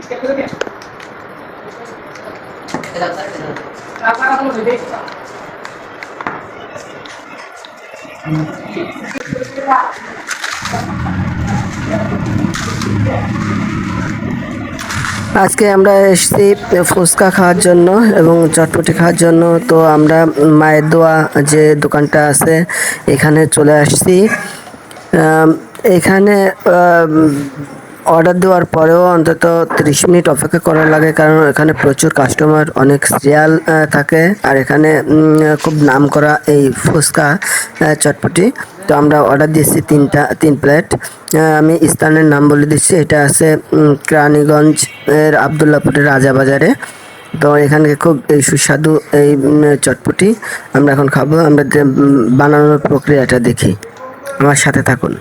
আজকে আমরা এসেছি ফুচকা খাওয়ার জন্য এবং চটপটি খাওয়ার জন্য। তো আমরা মায়ের দোয়া যে দোকানটা আছে এখানে চলে আসছি। এখানে অর্ডার দেওয়ার পরেও অন্তত 30 মিনিট অপেক্ষা করা লাগে, কারণ এখানে প্রচুর কাস্টমার, অনেক সিরিয়াল থাকে। আর এখানে খুব নাম করা এই ফুচকা চটপটি। তো আমরা অর্ডার দিয়েছি তিন প্লেট। আমি স্থানের নাম বলে দিচ্ছি, এটা আছে কেরানীগঞ্জ এর আবদুল্লাপুরের রাজাবাজারে। তো এখানে খুব এই সুস্বাদু এই চটপটি আমরা এখন খাবো। আমরা বানানোর প্রক্রিয়াটা দেখি, আমার সাথে থাকুন।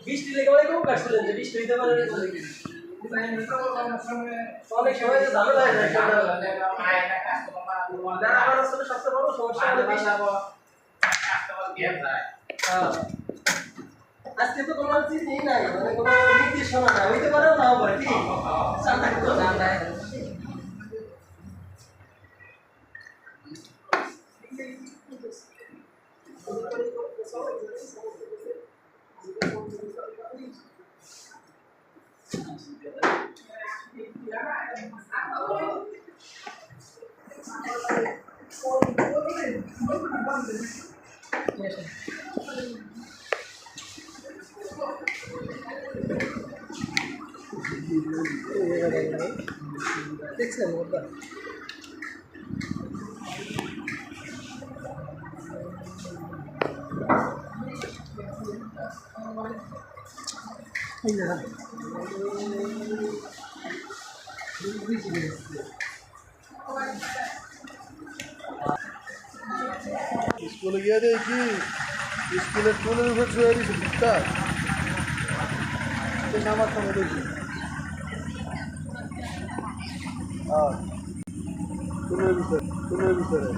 বৃষ্টি লেগে অনেক লোক কাটছিলেন যে বৃষ্টি হইতে পারে অনেক সময় ঝামেলা হয়ে যায়। আমার আসলে সবচেয়ে বড় সমস্যা হলো আজকে তো কোনো চিজ নেই নাই, মানে কোনো নির্দেশনা নাই, হইতে পারে নাও পারে কি দেখছেন ওটা স্কুলে গিয়ে দেখি স্কুলের টুলের উপর শুয়ে দিয়েছে ভুট্টা নামার সময় দেখি টুলের ভিতরে